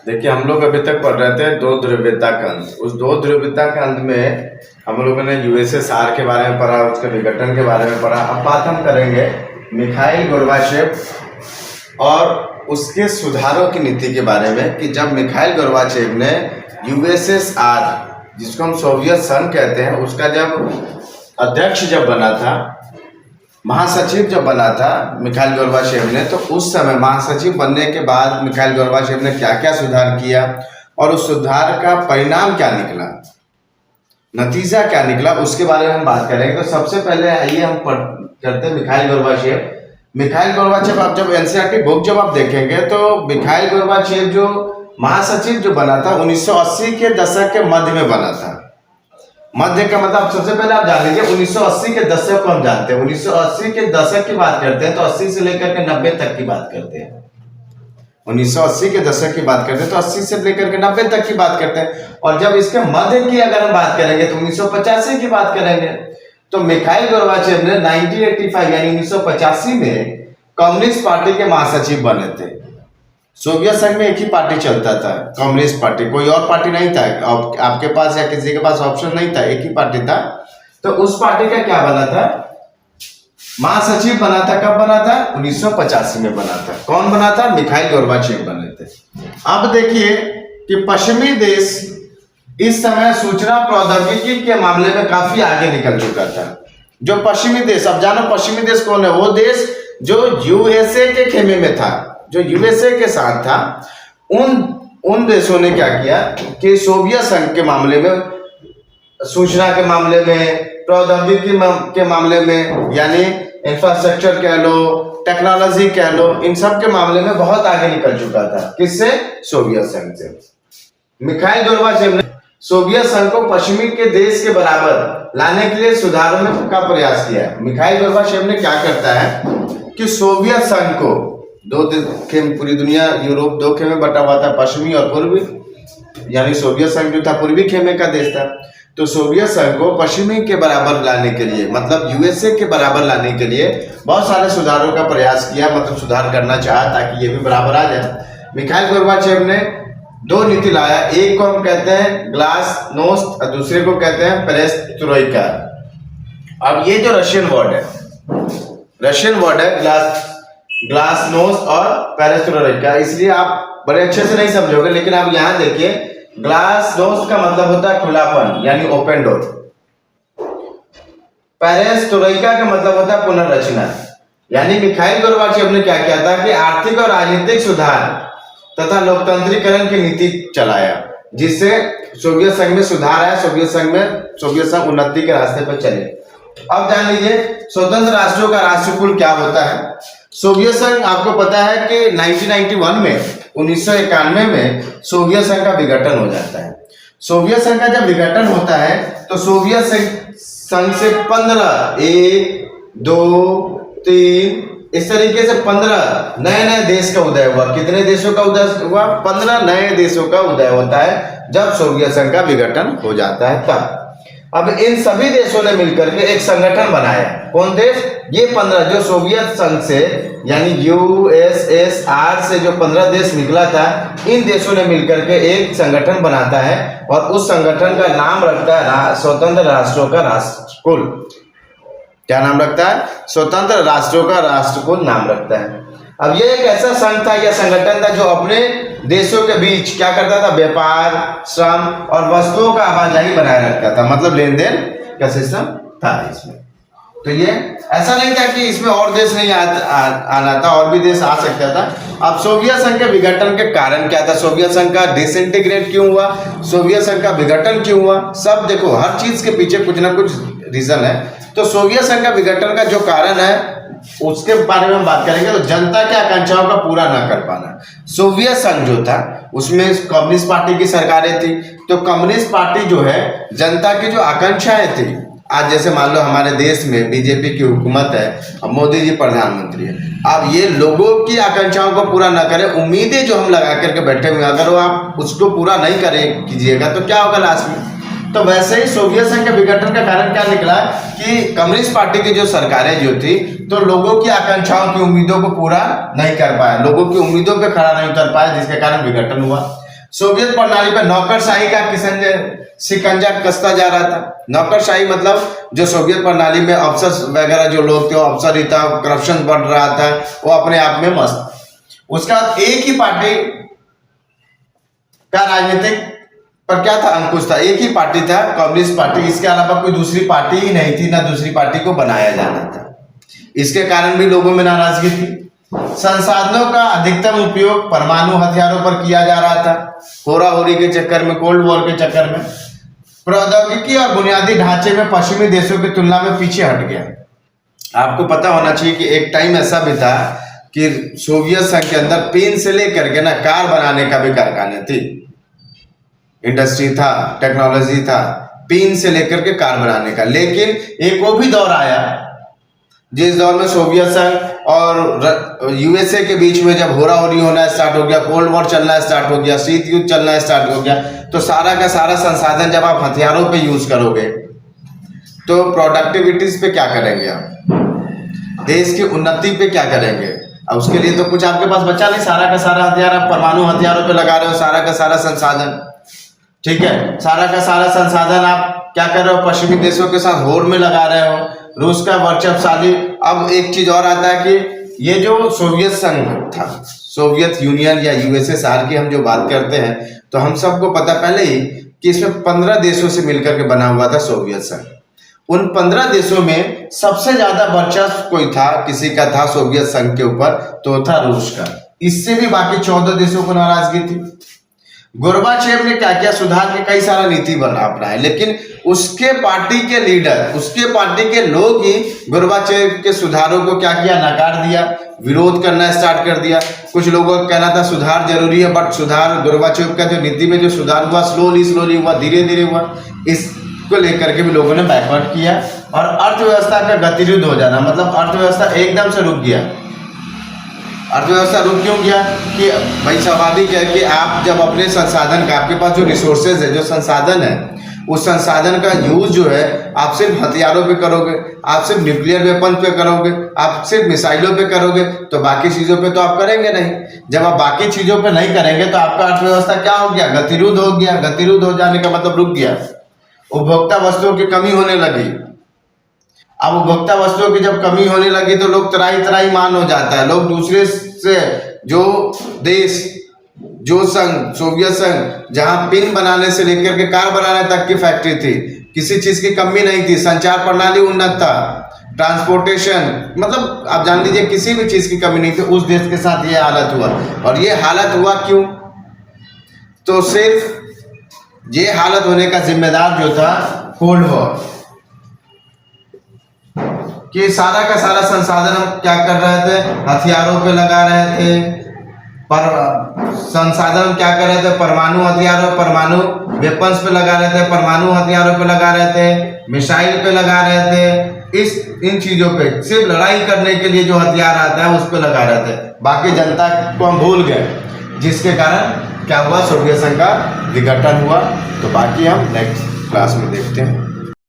देखिए, हम लोग अभी तक पढ़ रहे थे दो ध्रुवीयता का अंश। उस दो ध्रुवीयता के अंश में हम लोगों ने यूएसएसआर के बारे में पढ़ा, उसके विघटन के बारे में पढ़ा। अब बात हम करेंगे मिखाइल गोर्बाचेव और उसके सुधारों की नीति के बारे में कि जब मिखाइल गोर्बाचेव ने यूएसएसआर, जिसको हम सोवियत संघ कहते हैं, उसका जब अध्यक्ष जब बना था, महासचिव जब बना था मिखाइल गोर्बाचेव ने, तो उस समय महासचिव बनने के बाद मिखाइल गोर्बाचेव ने क्या क्या सुधार किया और उस सुधार का परिणाम क्या निकला, नतीजा क्या निकला, उसके बारे में हम बात करेंगे। तो सबसे पहले आइए हम करते हैं मिखाइल गोर्बाचेव। आप जब एनसीईआरटी बुक जब आप देखेंगे तो मिखाइल गोर्बाचेव जो महासचिव जो बना था 1980 के दशक के मध्य में बना था। मध्य का मतलब सबसे पहले आप जान लीजिए 1980 के दशक को हम जानते हैं। 1980 के दशक की बात करते हैं तो 80 से लेकर के 90 तक की बात करते हैं। 1980 के दशक की बात करते हैं तो 80 से लेकर के 90 तक की बात करते हैं। और जब इसके मध्य की अगर हम बात करेंगे तो 1985 की बात करेंगे। तो मिखाइल गोर्बाचेव ने 1985 यानी 1985 में कम्युनिस्ट पार्टी के महासचिव बने थे। सोवियत संघ में एक ही पार्टी चलता था, कम्युनिस्ट पार्टी, कोई और पार्टी नहीं था। आपके पास या किसी के पास ऑप्शन नहीं था, एक ही पार्टी था। तो उस पार्टी का क्या बना था, महासचिव बना था। कब बना था, 1985 में बना था। कौन बना था, मिखाइल गोर्बाचेव बने थे। अब देखिए कि पश्चिमी देश इस समय सूचना प्रौद्योगिकी के मामले में काफी आगे निकल चुका था। जो पश्चिमी देश, अब जानो पश्चिमी देश कौन है, वो देश जो यूएसए के खेमे में था, जो यूएसए के साथ था। उन देशों ने क्या किया कि सोवियत संघ के मामले में, सूचना के मामले में, प्रौद्योगिकी के मामले में, यानी इंफ्रास्ट्रक्चर कह लो, टेक्नोलॉजी कह लो, इन सब के मामले में बहुत आगे निकल चुका था। किससे, सोवियत संघ से। मिखाइल गोर्बाचेव ने सोवियत संघ को पश्चिमी के देश के बराबर लाने के लिए सुधारों का प्रयास किया। मिखाइल गोर्बाचेव ने क्या करता है कि सोवियत संघ को दो खेम, पूरी दुनिया, यूरोप दो खेमे बटा हुआ था, पश्चिमी और पूर्वी, यानी सोवियत संघ जो था पूर्वी खेमे का देश था। तो सोवियत संघ को पश्चिमी के बराबर लाने के लिए, मतलब यूएसए के बराबर लाने के लिए बहुत सारे सुधारों का प्रयास किया, मतलब सुधार करना चाहा ताकि ये भी बराबर आ जाए। मिखाइल गोर्बाचेव ने दो नीति लाया। एक को हम कहते हैं ग्लासनोस्ट और दूसरे को कहते हैं पेरेस्ट्रोइका। अब ये जो रशियन वर्ड है ग्लासनोस्ट और पेरेस्ट्रोइका, इसलिए आप बड़े अच्छे से नहीं समझोगे, लेकिन आप यहां देखिए ग्लासनोस्ट का मतलब होता है खुलापन, यानी ओपन डोर। पेरेस्ट्रोइका का मतलब होता है पुनर्रचना। यानी मिखाइल गोर्बाचेव ने क्या किया था कि आर्थिक और राजनीतिक सुधार तथा लोकतंत्रीकरण की नीति चलाया, जिससे सोवियत संघ में सुधार आया, सोवियत संघ उन्नति के रास्ते पर चले। अब जान लीजिए स्वतंत्र राष्ट्रों का राष्ट्रकुल क्या होता है। सोवियत संघ, आपको पता है कि 1991 में 1991 में सोवियत संघ का विघटन हो जाता है। सोवियत संघ का जब विघटन होता है तो सोवियत संघ से 15, 1, 2, 3 इस तरीके से 15 नए देश का उदय हुआ। कितने देशों का उदय हुआ, 15 नए देशों का उदय होता है जब सोवियत संघ का विघटन हो जाता है तब। अब इन सभी देशों ने मिलकर के एक संगठन बनाया। कौन देश, ये 15 जो सोवियत संघ से, यानी यूएसएसआर से जो 15 देश निकला था, इन देशों ने मिलकर के एक संगठन बनाता है और उस संगठन का नाम रखता है स्वतंत्र राष्ट्रों का राष्ट्रकुल। क्या नाम रखता है, स्वतंत्र राष्ट्रों का राष्ट्रकुल नाम रखता है। अब ये एक ऐसा संघ था या संगठन था जो अपने देशों के बीच क्या करता था, व्यापार, श्रम और वस्तुओं का आवाजाही बनाए रखता था, मतलब लेन देन का सिस्टम था इसमें। तो ये ऐसा नहीं था कि इसमें और देश नहीं आना था, और भी देश आ सकता था। अब सोवियत संघ के विघटन के कारण क्या था, सोवियत संघ का डिसइंटीग्रेट क्यों हुआ, सोवियत संघ का विघटन क्यों हुआ, सब देखो हर चीज के पीछे कुछ ना कुछ रीजन है। तो सोवियत संघ का विघटन का जो कारण है उसके बारे में हम बात करेंगे। तो जनता की आकांक्षाओं का पूरा ना कर पाना। सोवियत संघ जो था उसमें कम्युनिस्ट पार्टी की सरकारें थी, तो कम्युनिस्ट पार्टी जो है जनता की जो आकांक्षाएं थी, आज जैसे मान लो हमारे देश में बीजेपी की हुकूमत है, अब मोदी जी प्रधानमंत्री है, अब ये लोगों की आकांक्षाओं को पूरा ना करें, उम्मीदें जो हम लगा करके बैठे हुए, अगर वो आप उसको पूरा नहीं करें कीजिएगा तो क्या होगा लास्ट में। तो वैसे ही सोवियत संघ के विघटन का कारण क्या निकला कि कम्युनिस्ट पार्टी की जो सरकारें जो थी तो लोगों की आकांक्षाओं की उम्मीदों को पूरा नहीं कर पाए, लोगों की उम्मीदों पे खड़ा नहीं उतर पाए, जिसके कारण विघटन हुआ। सोवियत प्रणाली पे नौकरशाही का शिकंजा कसता जा रहा था। नौकरशाही मतलब जो सोवियत प्रणाली में अफसर वगैरह जो लोग थे, वो अफसर ही था, करप्शन बढ़ रहा था, वो अपने आप में मस्त। उसका एक ही पार्टी का राजनीतिक पर क्या था, अंकुश था, एक ही पार्टी था, कम्युनिस्ट पार्टी। इसके अलावा कोई दूसरी पार्टी ही नहीं थी, ना दूसरी पार्टी को बनाया जाना था। इसके कारण भी लोगों में नाराजगी थी। संसाधनों का अधिकतम उपयोग परमाणु हथियारों पर किया जा रहा था, होराहोरी के चक्कर में, कोल्ड वॉर के चक्कर में। प्रौद्योगिकी और बुनियादी ढांचे में पश्चिमी देशों की तुलना में पीछे हट गया। आपको पता होना चाहिए कि एक टाइम ऐसा भी था कि सोवियत संघ के अंदर पेन से लेकर के ना कार बनाने का भी कारखाने थी, इंडस्ट्री था, टेक्नोलॉजी था, पेन से लेकर के कार बनाने का। लेकिन एक वो भी दौर आया जिस दौर में सोवियत संघ और यूएसए के बीच में जब होराहोरी होना स्टार्ट हो गया, कोल्ड वॉर चलना स्टार्ट हो गया, शीत युद्ध चलना स्टार्ट हो गया, तो सारा का सारा संसाधन जब आप हथियारों पे यूज करोगे तो प्रोडक्टिविटीज पे क्या करेंगे आप, देश की उन्नति पे क्या करेंगे। अब उसके लिए तो कुछ आपके पास बचा नहीं, सारा का सारा हथियार आप परमाणु हथियारों पे लगा रहे हो, सारा का सारा संसाधन, ठीक है, सारा का सारा संसाधन आप क्या कर रहे हो, पश्चिमी देशों के साथ होड़ में लगा रहे हो, रूस का वर्चस्वशाली। अब एक चीज और आता है कि ये जो सोवियत संघ था, सोवियत यूनियन या यूएसएसआर की हम जो बात करते हैं, तो हम सबको पता पहले ही कि इसमें 15 देशों से मिलकर के बना हुआ था सोवियत संघ। उन 15 देशों में सबसे ज्यादा वर्चस्व कोई था, किसी का था सोवियत संघ के ऊपर, तो था रूस का। इससे भी बाकी 14 देशों को नाराजगी थी। गोर्बाचेव ने क्या किया, सुधार के कई सारा नीति बना अपनाए, लेकिन उसके पार्टी के लीडर, उसके पार्टी के लोग ही गोर्बाचेव के सुधारों को क्या किया, नकार दिया, विरोध करना स्टार्ट कर दिया। कुछ लोगों का कहना था सुधार जरूरी है, बट सुधार गोर्बाचेव का जो नीति में जो सुधार हुआ, स्लोली हुआ, धीरे धीरे हुआ, इसको लेकर के भी लोगों ने बैकवर्ड किया। और अर्थव्यवस्था का गतिरोध हो जाना, मतलब अर्थव्यवस्था एकदम से रुक गया। अर्थव्यवस्था रुक क्यों गया कि भाई स्वाभाविक है कि आप जब अपने संसाधन का, आपके पास जो रिसोर्सेज है, जो संसाधन है, उस संसाधन का यूज जो है आप सिर्फ हथियारों पे करोगे, आप सिर्फ न्यूक्लियर वेपन पे करोगे, आप सिर्फ मिसाइलों पे करोगे, तो बाकी चीजों पे तो आप करेंगे नहीं। जब आप बाकी चीजों पे नहीं करेंगे तो आपका अर्थव्यवस्था क्या हो गया, गतिरोध हो गया। गतिरोध हो जाने का मतलब रुक गया, उपभोक्ता वस्तुओं की कमी होने लगी। अब उपभोक्ता वस्तुओं की जब कमी होने लगी तो लोग तराई मान हो जाता है। लोग दूसरे से, जो देश, जो संघ, सोवियत संघ, जहां पिन बनाने से लेकर के कार बनाने तक की फैक्ट्री थी, किसी चीज की कमी नहीं थी, संचार प्रणाली उन्नत था, ट्रांसपोर्टेशन, मतलब आप जान लीजिए किसी भी चीज की कमी नहीं थी, उस देश के साथ ये हालत हुआ। और ये हालत हुआ क्यों, तो सिर्फ ये हालत होने का जिम्मेदार जो था कोल्ड वॉर, कि सारा का सारा संसाधन हम क्या कर रहे थे, हथियारों पे लगा रहे थे। पर संसाधन क्या कर रहे थे, परमाणु हथियारों, परमाणु वेपन्स पे लगा रहे थे, परमाणु हथियारों पे लगा रहे थे, मिसाइल पे लगा रहे थे, इन चीजों पे, सिर्फ लड़ाई करने के लिए जो हथियार आता है उस पे लगा रहे थे। बाकी जनता को हम भूल गए, जिसके कारण क्या हुआ, सोवियत संघ का विघटन हुआ। तो बाकी हम नेक्स्ट क्लास में देखते हैं।